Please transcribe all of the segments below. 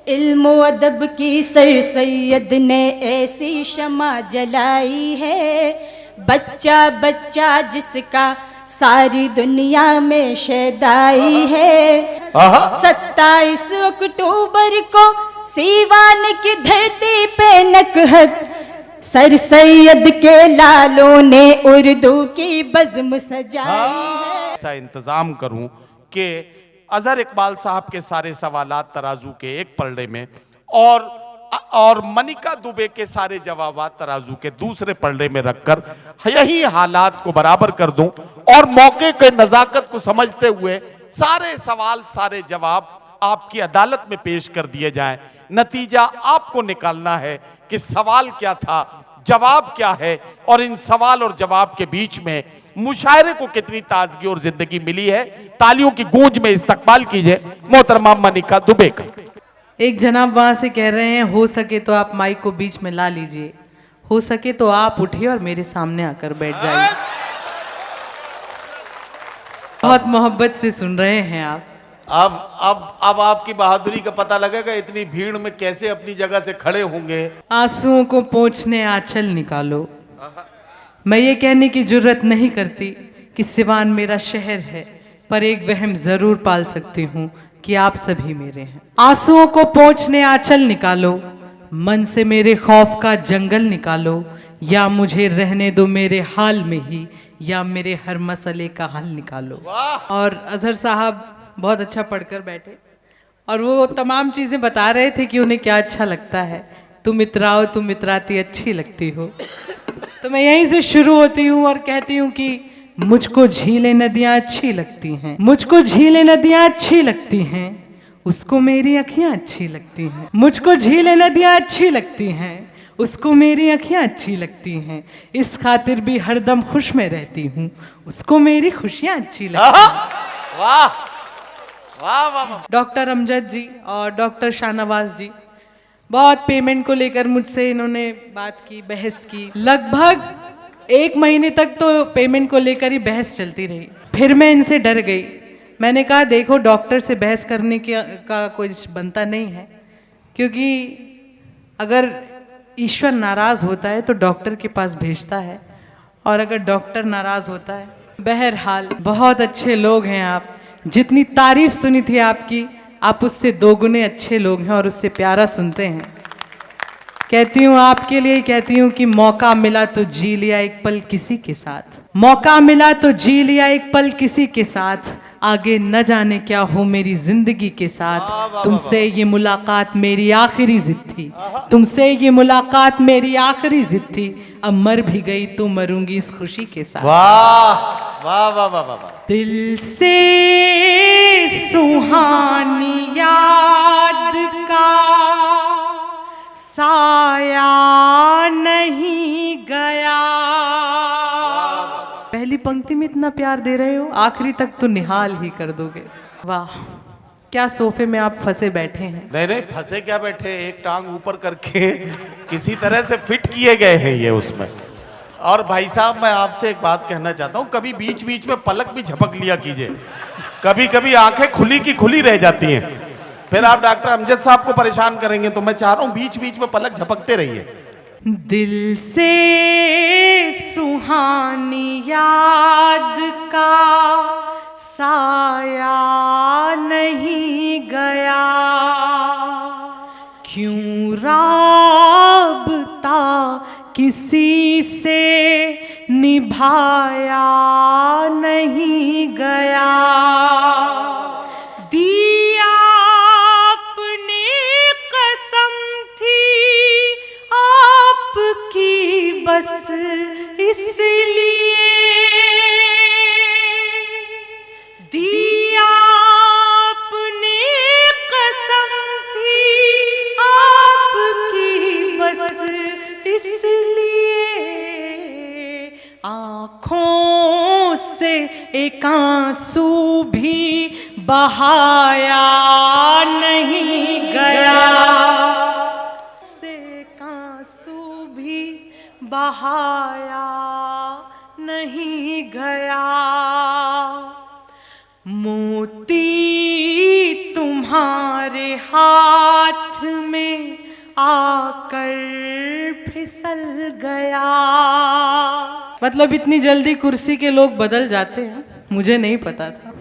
इल्म अदब की सर सैयद ने ऐसी शमा जलाई है, बच्चा बच्चा जिसका सारी दुनिया में शैदाई है। 27 अक्टूबर को सीवान की धरती पे नकहत सर सैयद के लालों ने उर्दू की बज़्म सजाई है। ऐसा इंतजाम करूं कि अजहर इकबाल साहब के सारे सवालात तराजू के एक पलड़े में और मनिका दुबे के सारे जवाबात तराजू के दूसरे पलड़े में रखकर यही हालात को बराबर कर दूं और मौके के नजाकत को समझते हुए सारे सवाल सारे जवाब आपकी अदालत में पेश कर दिए जाएं। नतीजा आपको निकालना है कि सवाल क्या था, जवाब क्या है, और इन सवाल और जवाब के बीच में मुशायरे को कितनी ताजगी और जिंदगी मिली है। तालियों की गूंज में इस्तकबाल कीजिए मोहतरमा मनिका दुबे का। एक जनाब वहां से कह रहे हैं, हो सके तो आप माइक को बीच में ला लीजिए, हो सके तो आप उठिए और मेरे सामने आकर बैठ जाइए। बहुत मोहब्बत से सुन रहे हैं आप। अब आपकी बहादुरी का पता लगेगा, इतनी भीड़ में कैसे अपनी जगह से खड़े होंगे। आंसुओं को पोंछने आंचल निकालो। मैं ये कहने की जुर्रत नहीं करती कि सिवान मेरा शहर है, पर एक वहम जरूर पाल सकती हूँ कि आप सभी मेरे हैं। आंसुओं को पोंछने आंचल निकालो, मन से मेरे खौफ का जंगल निकालो, या मुझे रहने दो मेरे हाल में ही, या मेरे हर मसले का हल निकालो। और अजहर साहब बहुत अच्छा पढ़कर बैठे और वो तमाम चीज़ें बता रहे थे कि उन्हें क्या अच्छा लगता है। तुम इतराओ तुम इतराती अच्छी लगती हो। तो मैं यहीं से शुरू होती हूँ और कहती हूँ कि मुझको झीलें नदियाँ अच्छी लगती हैं, मुझको झीलें नदियाँ अच्छी लगती हैं, उसको मेरी अखियाँ अच्छी लगती हैं। मुझको झीलें नदियाँ अच्छी लगती हैं, उसको मेरी अखियाँ अच्छी लगती हैं, इस खातिर भी हरदम खुश में रहती हूँ, उसको मेरी खुशियाँ अच्छी लगती हैं। वाह वाह वाह। डॉक्टर अमजद जी और डॉक्टर शाहनवाज जी, बहुत पेमेंट को लेकर मुझसे इन्होंने बात की, बहस की। लगभग 1 महीने तक तो पेमेंट को लेकर ही बहस चलती रही। फिर मैं इनसे डर गई। मैंने कहा देखो, डॉक्टर से बहस करने का कुछ बनता नहीं है, क्योंकि अगर ईश्वर नाराज होता है तो डॉक्टर के पास भेजता है, और अगर डॉक्टर नाराज होता है। बहरहाल बहुत अच्छे लोग हैं आप। जितनी तारीफ सुनी थी आपकी, आप उससे 2 गुने अच्छे लोग हैं और उससे प्यारा सुनते हैं। कहती हूँ आपके लिए, कहती हूँ कि मौका मिला तो जी लिया एक पल किसी के साथ, मौका मिला तो जी लिया एक पल किसी के साथ, आगे न जाने क्या हो मेरी जिंदगी के साथ। तुमसे ये मुलाकात मेरी आखिरी जिद थी, तुमसे ये मुलाकात मेरी आखिरी जिद थी, अब मर भी गई तो मरूंगी इस खुशी के साथ। वाह वाह वाह वाह वाह। दिल से सुहानी याद का साया नहीं गया। पहली पंक्ति में इतना प्यार दे रहे हो, आखिरी तक तो निहाल ही कर दोगे। वाह, क्या सोफे में आप फंसे बैठे हैं। नहीं नहीं, फंसे क्या बैठे, एक टांग ऊपर करके किसी तरह से फिट किए गए हैं ये उसमें। और भाई साहब, मैं आपसे एक बात कहना चाहता हूँ, कभी बीच बीच में पलक भी झपक लिया कीजिए। कभी कभी आंखें खुली की खुली रह जाती हैं, फिर आप डॉक्टर अमजद साहब को परेशान करेंगे। तो मैं चाह रहा हूँ बीच बीच में पलक झपकते रहिए। दिल से सुहानी याद का साया नहीं गया, क्यों राबता किसी से निभाया नहीं गया। दिया आपने कसम थी आपकी बस इसलिए, दिया आपने कसम थी आपकी बस इसलिए, आँखों से एक आंसू भी बहाया नहीं गया, से एक आंसू भी बहाया नहीं गया। मोती तुम्हारे हाथ में आकर फिसल गया। मतलब इतनी जल्दी कुर्सी के लोग बदल जाते हैं, मुझे नहीं पता था।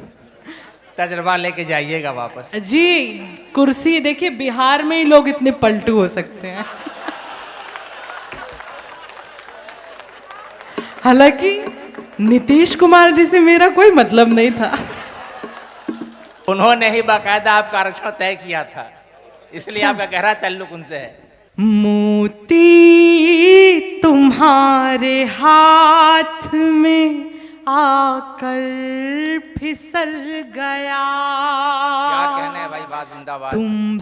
तजर्बा लेके जाइएगा वापस। जी, कुर्सी देखिए, बिहार में ही लोग इतने पलटू हो सकते हैं। हालांकि नीतीश कुमार जी से मेरा कोई मतलब नहीं था। उन्होंने ही बाकायदा आपका आरक्षण तय किया था, इसलिए आपका गहरा ताल्लुक उनसे है। मोती तुम्हारे हाथ में आकर फिसल गया। क्या कहने हैं भाई, बात जिंदाबाद। तुम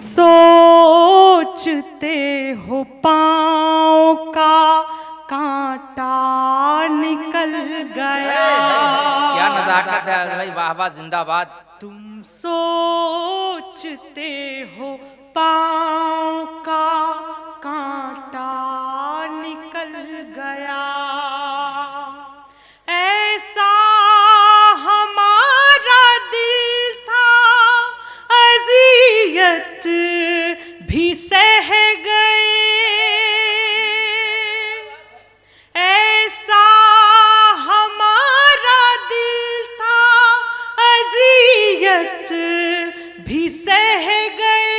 सोचते हो पाँव का कांटा निकल गया। क्या नजाकत है भाई, वाह वाह जिंदाबाद। तुम सोचते हो पाँव का कांटा निकल गया। ऐसा हमारा दिल था, अज़ियत भी सह गए। ऐसा हमारा दिल था, अज़ियत भी सह गए।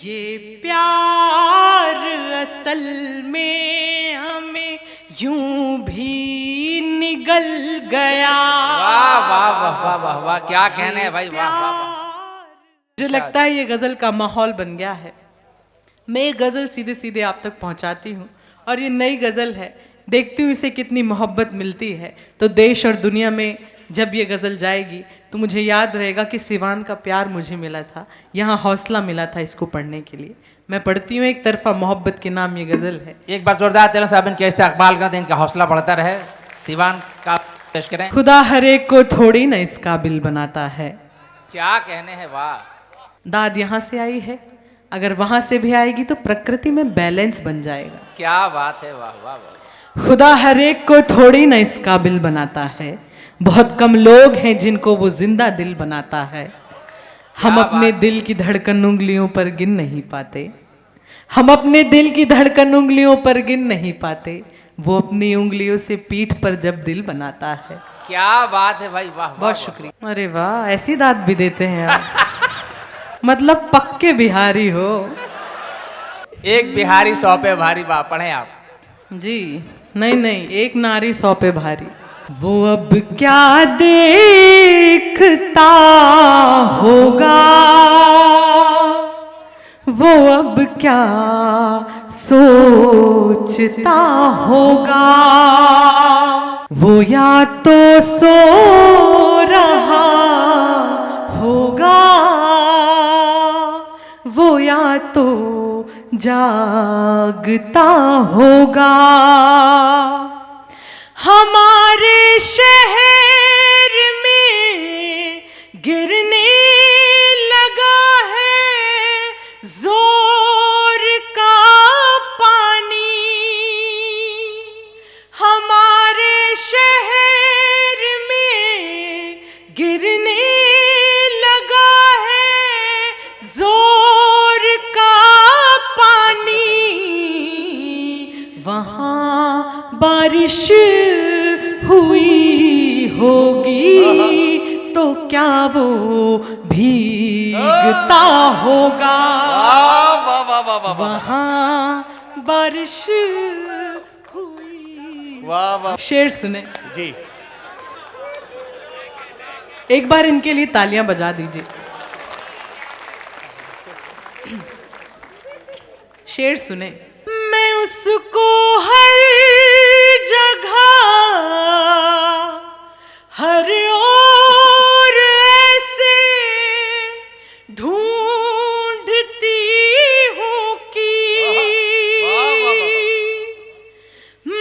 ये प्यार असल में हमें यूं भी निगल गया। वाह वाह वाह वाह वाह वाह, क्या कहने हैं भाई, वाह वाह वाह। मुझे लगता है ये गजल का माहौल बन गया है। मैं ये गजल सीधे सीधे आप तक पहुंचाती हूँ, और ये नई गजल है, देखती हूँ इसे कितनी मोहब्बत मिलती है। तो देश और दुनिया में जब ये गजल जाएगी तो मुझे याद रहेगा कि सिवान का प्यार मुझे मिला था, यहाँ हौसला मिला था इसको पढ़ने के लिए। मैं पढ़ती हूँ, एक तरफा मोहब्बत के नाम ये गजल है। एक बार जोरदार तालियों से आप इनके इस्तकबाल करते हैं, इनका हौसला बढ़ता रहे। सिवान का पेश करें। खुदा हर एक को थोड़ी ना इस काबिल बनाता है। क्या कहने हैं, वाह। दाद यहाँ से आई है, अगर वहाँ से भी आएगी तो प्रकृति में बैलेंस बन जाएगा। क्या बात है, वाह वाह वाह। खुदा हर एक को थोड़ी ना इस काबिल बनाता है, बहुत कम लोग हैं जिनको वो जिंदा दिल बनाता है। हम अपने दिल की धड़कन उंगलियों पर गिन नहीं पाते, हम अपने दिल की धड़कन उंगलियों पर गिन नहीं पाते, वो अपनी उंगलियों से पीठ पर जब दिल बनाता है। क्या बात है भाई, वाह। बहुत शुक्रिया। अरे वाह, ऐसी दाद भी देते हैं आप। मतलब पक्के बिहारी हो। एक बिहारी 100 पे भारी, वाह। पढ़ें आप। जी नहीं, एक नारी 100 पे भारी। वो अब क्या देखता होगा, वो अब क्या सोचता होगा। वो या तो सो रहा होगा, वो या तो जागता होगा। हमारे शहर में गिरने लगा है जोर का पानी। हमारे शहर में गिरने लगा है जोर का पानी। वहाँ बारिश हुई होगी तो क्या वो भीगता होगा। वहाँ बारिश हुई। वाह वाह। शेर सुने जी। एक बार इनके लिए तालियां बजा दीजिए। शेर सुने। मैं उसको हर जगह हर ओर ऐसे ढूंढती हूँ कि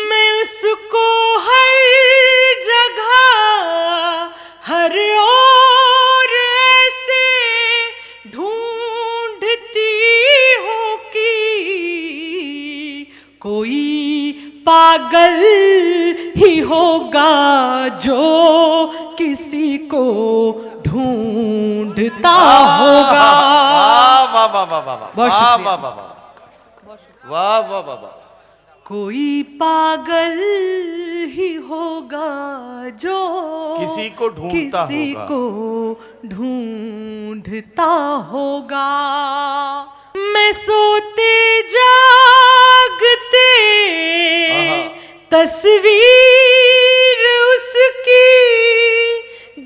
मैं उसको हर जगह हर ओर ऐसे ढूंढती हूँ कि कोई पागल ही होगा जो किसी को ढूंढता होगा। वाह वाह वाह वाह बहुत वाह शुक्रिया। वाह वाह वाह वाह वाह वाह। कोई पागल ही होगा जो किसी को ढूंढता किसी होगा। को ढूंढता होगा। मैं सोते जागते तस्वीर उसकी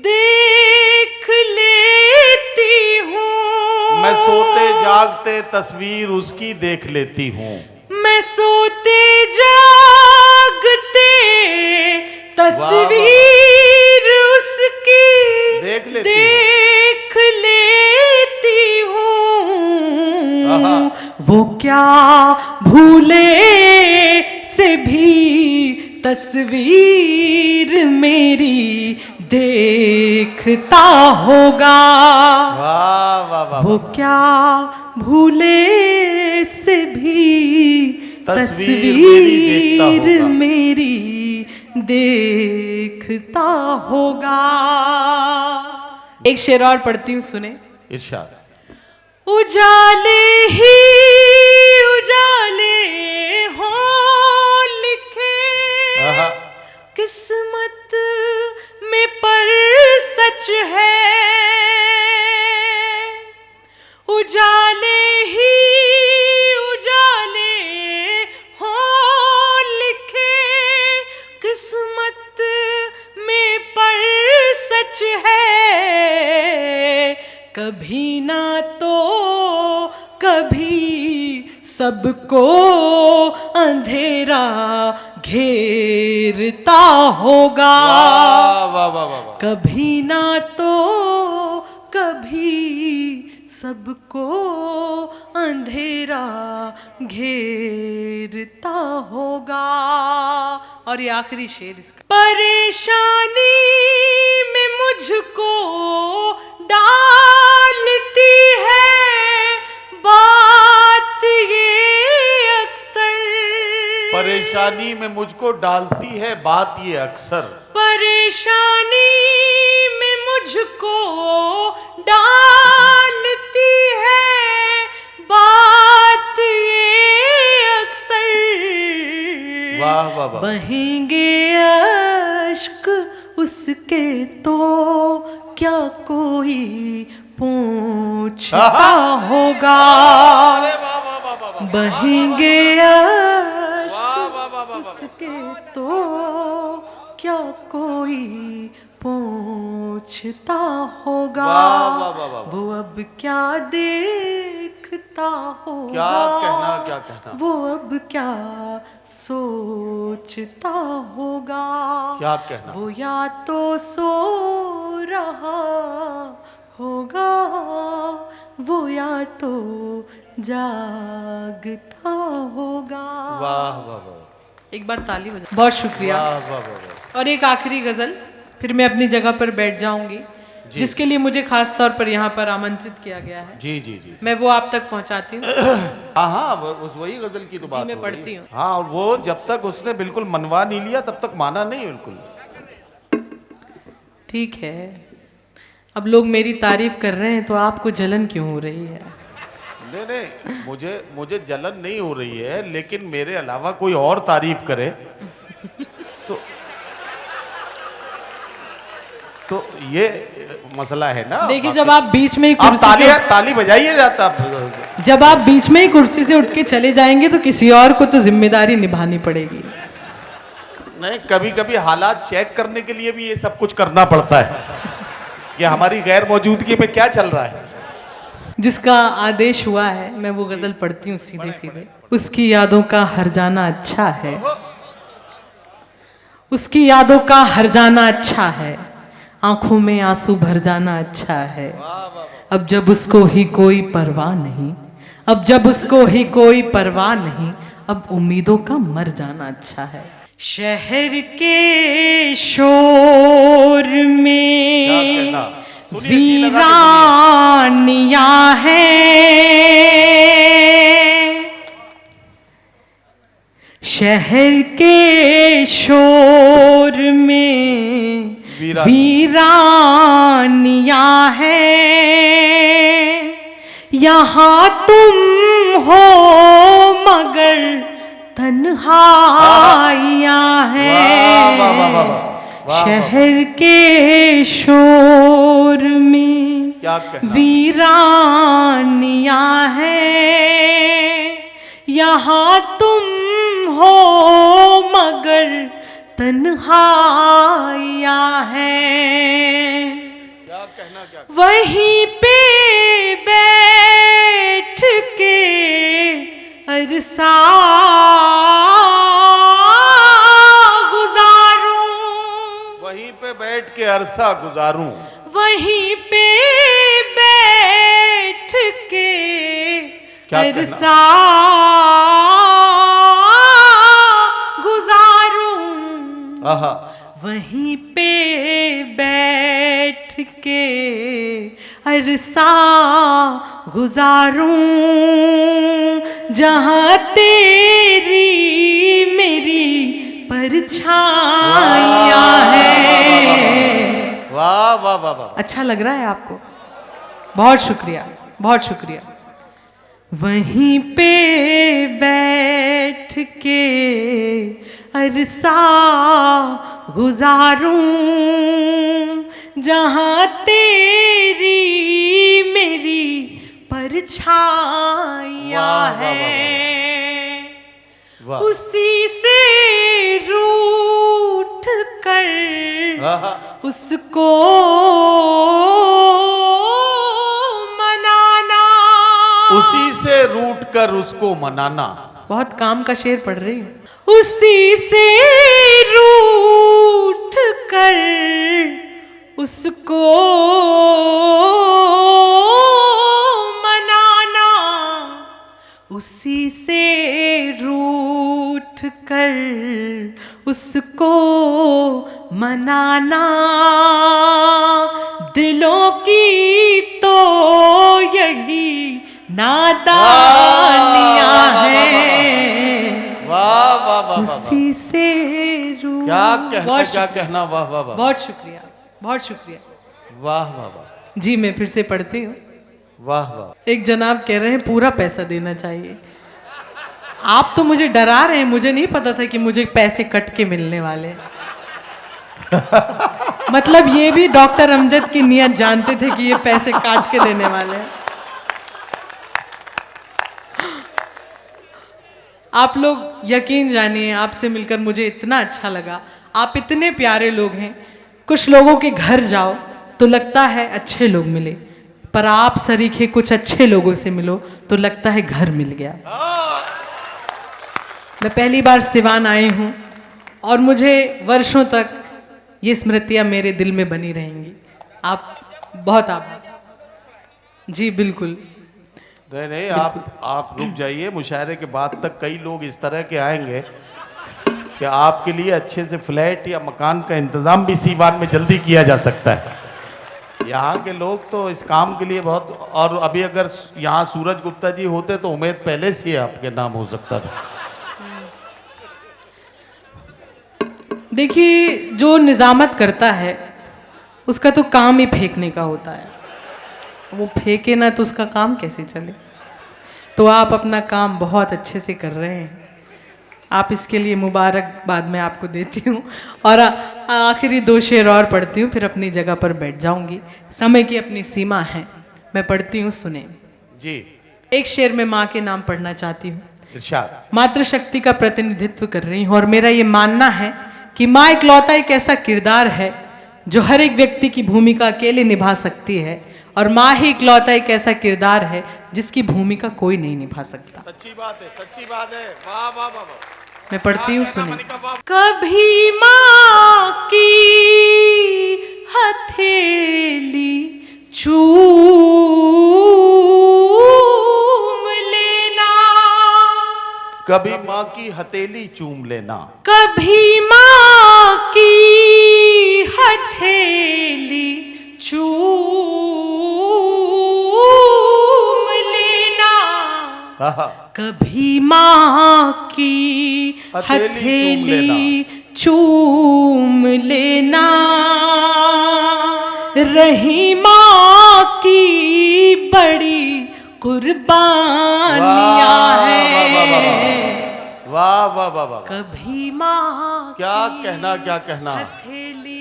देख लेती हूँ। मैं सोते जागते तस्वीर उसकी देख लेती हूँ। मैं सोते जागते तस्वीर उसकी देख लेती देख लेती हूँ। आहा। वो क्या भूले से भी तस्वीर मेरी देखता होगा। वाह वाह वाह वो वाह। क्या भूले से भी तस्वीर मेरी देखता तस्वीर होगा। मेरी देखता होगा। एक शेर और पढ़ती हूँ, सुने। इरशाद। उजाले ही उजाले हो लिखे आहा। किस्मत में पर सच है। उजाले ही उजाले हो लिखे किस्मत में पर सच है। कभी ना तो कभी सबको अंधेरा घेरता होगा। वाह वाह वाह वाह वाह। कभी ना तो कभी सबको अंधेरा घेरता होगा। और ये आखिरी शेर इसका। परेशानी में मुझको डालती है बात ये अक्सर। परेशानी में मुझको डालती है बात ये अक्सर। परेशानी में मुझको डालती है बात ये अक्सर। वाह वाह वाह। बहेंगे अश्क उसके तो क्या कोई पूछता होगा। अरे वाह वाह वाह वाह वाह। बहेंगे अश्क वाह वाह वाह वाह वाह। उसके तो क्या कोई पूछता होगा। वाह वाह वाह वाह। वो अब क्या देखता होगा। क्या कहना क्या कहना। वो अब क्या सोचता होगा। क्या कहना। वो या तो सो रहा होगा वो या तो जागता होगा। वाह वाह वाह। एक बार ताली बजा। बहुत शुक्रिया। वाह वाह वाह वाह। और एक आखिरी गजल, फिर मैं अपनी जगह पर बैठ जाऊंगी, जिसके लिए मुझे खास तौर पर यहाँ पर आमंत्रित किया गया है। जी जी जी। मैं वो आप तक पहुँचाती हूँ। हाँ हाँ, उस वही गजल की तो बात मैं हो पढ़ती रही है। हूँ। हाँ, और वो जब तक उसने बिल्कुल मनवा नहीं लिया तब तक माना नहीं बिल्कुल। ठीक है, अब लोग मेरी तारीफ कर रहे हैं तो आपको जलन क्यों हो रही है? नहीं नहीं, मुझे जलन नहीं हो रही है, लेकिन मेरे अलावा कोई और तारीफ करे तो ये मसला है ना। देखिए, जब आप बीच में ही आप कुर्सी ताली बजाइए जाता। जब आप बीच में ही कुर्सी से उठ के चले जाएंगे तो किसी और को तो जिम्मेदारी निभानी पड़ेगी। नहीं, कभी कभी हालात चेक करने के लिए भी ये सब कुछ करना पड़ता है कि हमारी गैर मौजूदगी में क्या चल रहा है। जिसका आदेश हुआ है मैं वो गजल पढ़ती हूँ सीधे सीधे। उसकी यादों का हर जाना अच्छा है, उसकी यादों का हर जाना अच्छा है, आंखों में आंसू भर जाना अच्छा है। अब जब उसको ही कोई परवाह नहीं, अब जब उसको ही कोई परवाह नहीं, अब उम्मीदों का मर जाना अच्छा है। शहर के शोर में वीरानियां हैं, शहर के शोर में वीरानियां हैं, यहाँ तुम हो मगर तन्हाइयाँ हैं। वाह, वाह, वाह, वाह, वाह, वाह, शहर के शोर में क्या कहना। वीरानियाँ हैं। यहाँ तुम हो मगर तन्हाइयाँ हैं। क्या कहना, क्या वहीं पे बैठ के अरसा गुजारूं। वहीं पे बैठ के अरसा गुजारूं। वहीं पे बैठ के क्या कहना? अरसा गुजारूं। आहा, वहीं पे बैठ के अरसा गुजारूं। जहां तेरी मेरी परछाइयाँ हैं। वाह वाह वाह वाह। अच्छा लग रहा है आपको? बहुत शुक्रिया, बहुत शुक्रिया। वहीं पे बैठ के अरसा गुजारूं। जहां तेरी मेरी परछाइयाँ वाह, वाह, वाह, वाह। हैं। वाह। उसी से रूठ कर आहा, उसको मनाना। उसी से रूठ कर उसको मनाना। बहुत काम का शेर पढ़ रही हूँ। उसी से रूठ कर उसको मनाना। उसी से रूठ कर उसको मनाना। दिलों की तो यही नादानियाँ हैं। वाह वाह वाह वाह। उसी से रूठ। क्या कहना, बहुत क्या कहना। वाह वाह वाह। बहुत शुक्रिया, बहुत शुक्रिया। वाह वाह वाह। जी मैं फिर से पढ़ती हूँ। वाह वाह। एक जनाब कह रहे हैं पूरा पैसा देना चाहिए। आप तो मुझे डरा रहे हैं, मुझे नहीं पता था कि मुझे पैसे कट के मिलने वाले हैं। मतलब ये भी डॉक्टर अमजद की नियत जानते थे कि ये पैसे काट के देने वाले हैं। आप लोग यकीन जानिए, आपसे मिलकर मुझे इतना अच्छा लगा। आप इतने प्यारे लोग हैं। कुछ लोगों के घर जाओ तो लगता है अच्छे लोग मिले, पर आप सरीखे कुछ अच्छे लोगों से मिलो तो लगता है घर मिल गया। मैं पहली बार सिवान आई हूँ और मुझे वर्षों तक ये स्मृतियाँ मेरे दिल में बनी रहेंगी। आप बहुत आभार। जी बिल्कुल। नहीं नहीं, आप रुक जाइए। मुशायरे के बाद तक कई लोग इस तरह के आएंगे कि आपके लिए अच्छे से फ्लैट या मकान का इंतजाम भी सीवान में जल्दी किया जा सकता है। यहाँ के लोग तो इस काम के लिए बहुत। और अभी अगर यहाँ सूरज गुप्ता जी होते तो उम्मीद पहले से ही आपके नाम हो सकता था। देखिए, जो निजामत करता है उसका तो काम ही फेंकने का होता है। वो फेंके ना तो उसका काम कैसे चले। तो आप अपना काम बहुत अच्छे से कर रहे हैं। आप इसके लिए मुबारकबाद मैं आपको देती हूँ। और आखिरी 2 शेर और पढ़ती हूँ, फिर अपनी जगह पर बैठ जाऊँगी। समय की अपनी सीमा है। मैं पढ़ती हूँ, सुने जी। एक शेर में माँ के नाम पढ़ना चाहती हूँ। इरशाद। मातृशक्ति का प्रतिनिधित्व कर रही हूँ और मेरा ये मानना है कि माँ इकलौता एक ऐसा किरदार है जो हर एक व्यक्ति की भूमिका अकेले निभा सकती है, और माँ ही इकलौता एक ऐसा किरदार है जिसकी भूमिका कोई नहीं निभा सकता। सच्ची बात है, सच्ची बात है। वाह वाह वाह वाह। मैं पढ़ती हूँ, क्या कहना, सुनिए। मनिका, वाह। कभी माँ की हथेली चूम लेना। कभी माँ की हथेली चूम लेना। कभी माँ की हथेली चूम लेना। आहा, कभी माँ की हथेली चूम लेना। रही माँ की बड़ी कुर्बानियां हैं। वाह वाह वाह वाह, कभी माँ क्या कहना क्या कहना। हथेली,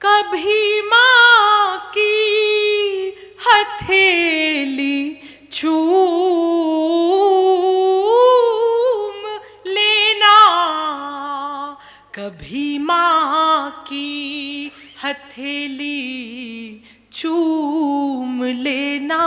कभी माँ की हथेली चूम लेना, कभी माँ की हथेली चूम लेना।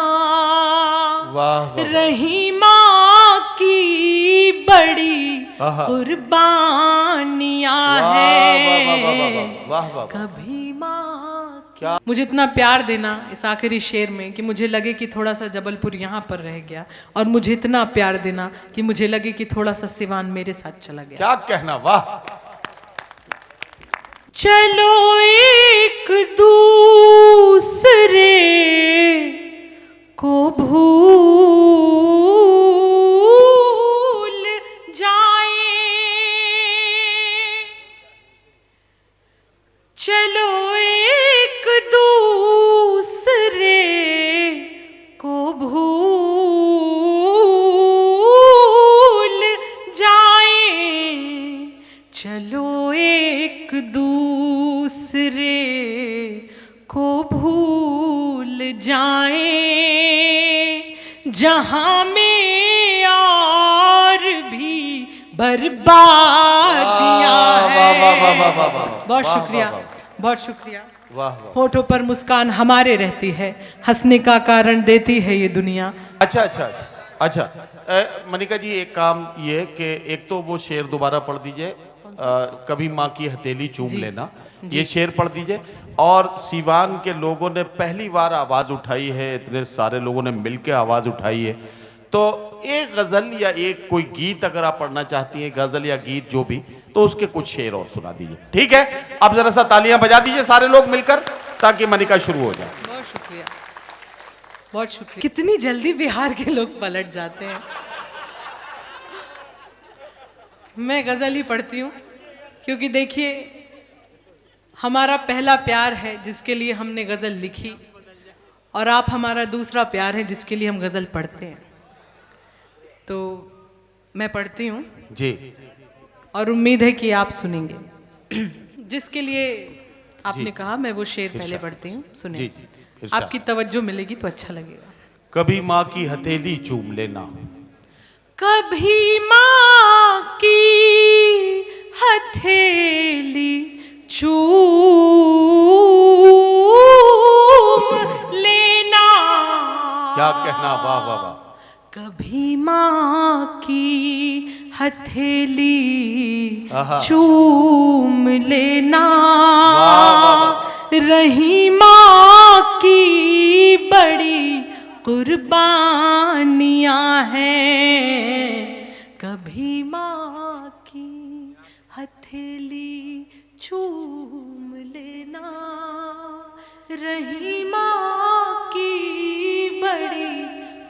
वाह वाह, रही माँ की बड़ी आहा। कुर्बानियां वाह वाह वाह वाह वाह हैं। वाह वाह। कभी माँ क्या? मुझे इतना प्यार देना इस आखिरी शेर में कि मुझे लगे कि थोड़ा सा जबलपुर यहाँ पर रह गया, और मुझे इतना प्यार देना कि मुझे लगे कि थोड़ा सा सिवान मेरे साथ चला गया। क्या कहना, वाह। चलो एक दूसरे को भूल जाए, चलो एक दूसरे को भूल जाए, चलो एक दूसरे को भूल जाए, जहां में और भी बर्बादियां हैं। बहुत शुक्रिया, बहुत शुक्रिया। वाह वाह। होठों पर मुस्कान हमारे रहती है, हंसने का कारण देती है ये दुनिया। अच्छा अच्छा अच्छा, मनिका जी एक काम ये कि एक तो वो शेर दोबारा पढ़ दीजिए, कभी माँ की हथेली चूम लेना, ये शेर पढ़ दीजिए। और सीवान के लोगों ने पहली बार आवाज़ उठाई है, इतने सारे लोगों ने मिलकर आवाज़ उठाई है, तो एक गज़ल या एक कोई गीत अगर आप पढ़ना चाहती हैं, गज़ल या गीत जो भी, तो उसके कुछ शेर और सुना दीजिए, ठीक है? अब ज़रा सा तालियां बजा दीजिए सारे लोग मिलकर, ताकि मनिका शुरू हो जाए। बहुत शुक्रिया, बहुत शुक्रिया। कितनी जल्दी बिहार के लोग पलट जाते हैं। मैं गज़ल ही पढ़ती हूँ क्योंकि देखिए हमारा पहला प्यार है जिसके लिए हमने गज़ल लिखी, और आप हमारा दूसरा प्यार है जिसके लिए हम गज़ल पढ़ते हैं। तो मैं पढ़ती हूँ जी, और उम्मीद है कि आप सुनेंगे। जिसके लिए आपने कहा मैं वो शेर पहले इरशाद। पढ़ती हूँ, सुने। जी, इरशाद। आपकी तवज्जो मिलेगी तो अच्छा लगेगा। कभी माँ की हथेली चूम लेना, कभी माँ की हथेली चूम लेना, क्या कहना, वाह वाह वाह। कभी माँ की हथेली आहा। चूम लेना, वाह, वाह, रही माँ की बड़ी कुर्बानियां हैं, कभी माँ की हथेली चूम लेना, रही माँ की बड़ी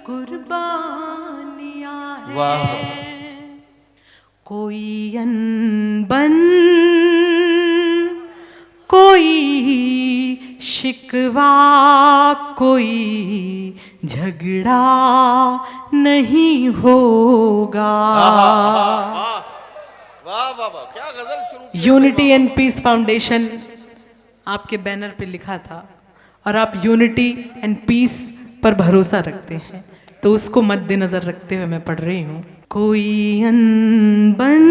कुर्बानियां वाह। हैं। कोई अनबन, कोई शिकवा, कोई झगड़ा नहीं होगा। वाह वाह वाह, क्या गजल शुरू की। यूनिटी एंड पीस फाउंडेशन आपके बैनर पे लिखा था, और आप यूनिटी एंड पीस पर भरोसा रखते हैं, तो उसको मद्देनजर रखते हुए मैं पढ़ रही हूँ। कोई अनबन,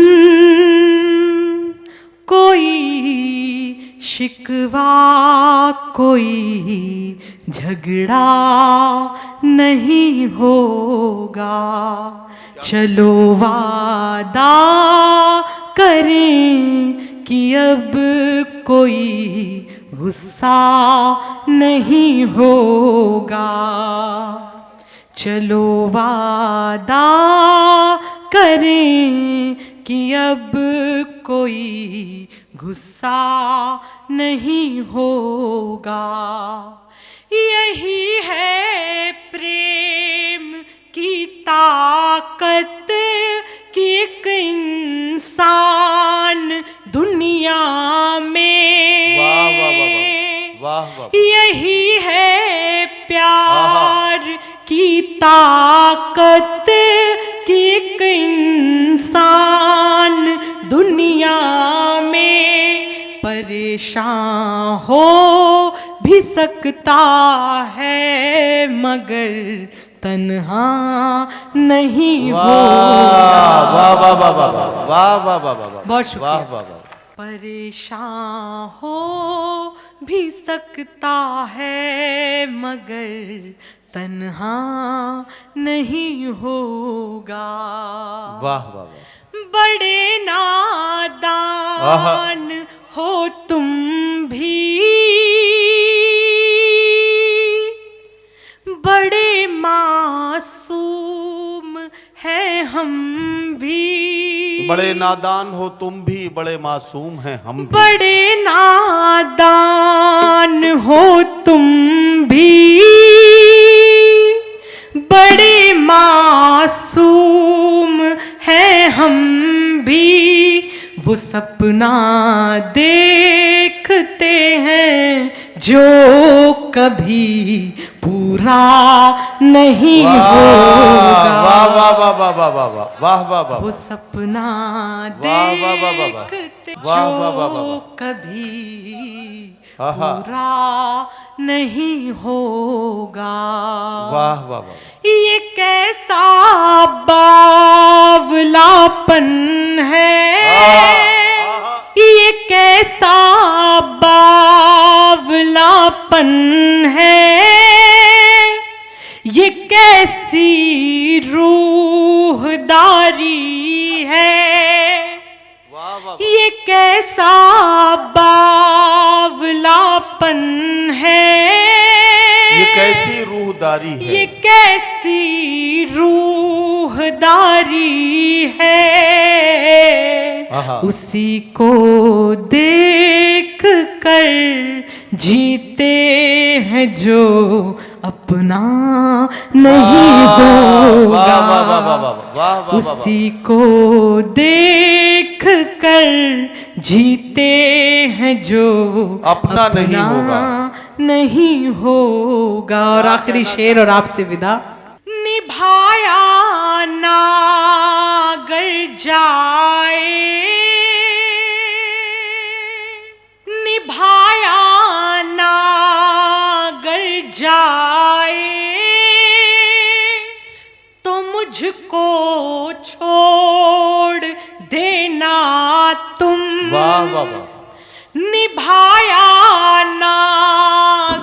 कोई शिकवा, कोई झगड़ा नहीं होगा, चलो वादा करें कि अब कोई गुस्सा नहीं होगा, चलो वादा करें कि अब कोई गुस्सा नहीं होगा। यही है प्रेम की ताकत कि एक इंसान दुनिया में, वाह वाह वाह वाह वाह वाह। यही है प्यार की ताकत कि एक इंसान दुनिया में परेशान हो भी सकता है मगर तन्हा नहीं वाह होगा। वाह वाह वाह वाह वाह वाह वाह वाह वाह बहुत शुक्रिया। वाह वाह वाह। परेशान हो भी सकता है मगर तन्हा नहीं होगा। वाह वाह वाह। बड़े नादान हो तुम भी, बड़े मासूम है हम भी। बड़े नादान हो तुम भी, बड़े मासूम हैं हम भी। बड़े नादान हो तुम भी, बड़े मासूम हैं हम भी। वो सपना देखते हैं जो कभी पूरा नहीं होगा। वाह वाह वाह वाह वाह वाह वाह वाह वाह वाह। वो सपना वाह वाह वाह वाह वाह। देखते वाह वाह वाह वाह जो वाह। कभी आहा। पूरा नहीं होगा। वाह वाह वाह। ये कैसा बावलापन है, ये कैसा बावलापन है, ये कैसी रूहदारी है, वाह वाह। ये कैसा बावलापन है, ये कैसी रूहदारी है। ये कैसी रूहदारी है। आहा। उसी को देख कर जीते हैं जो अपना नहीं होगा। वाह वाह वाह वाह वाह वाह वाह। उसी को देख कर जीते हैं जो अपना नहीं होगा। नहीं होगा। और आखिरी शेर और आपसे विदा। निभाया ना गर जाए, निभाया ना गर जाए तो मुझको छोड़ देना तुम। वाह वाह वाह। निभाया ना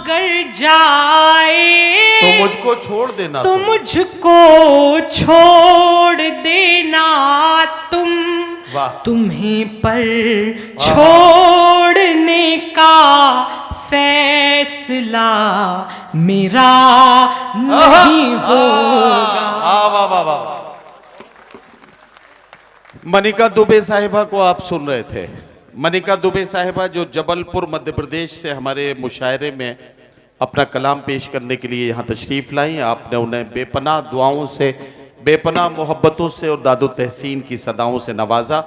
गर जाए तो मुझको छोड़ देना तो तुम। मुझको छोड़ देना तुम। वाह। तुम्हें पर छोड़ने का फैसला मेरा नहीं होगा। वाह वाह वाह वाह। मनिका दुबे साहिबा को आप सुन रहे थे। मनिका दुबे साहिबा जो जबलपुर मध्य प्रदेश से हमारे मुशायरे में अपना कलाम पेश करने के लिए यहाँ तशरीफ़ लाई। आपने उन्हें बेपनाह दुआओं से, बेपनाह मोहब्बतों से और दादो तहसीन की सदाओं से नवाजा।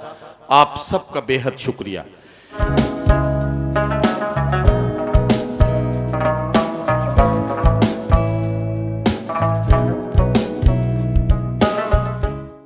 आप सबका बेहद शुक्रिया।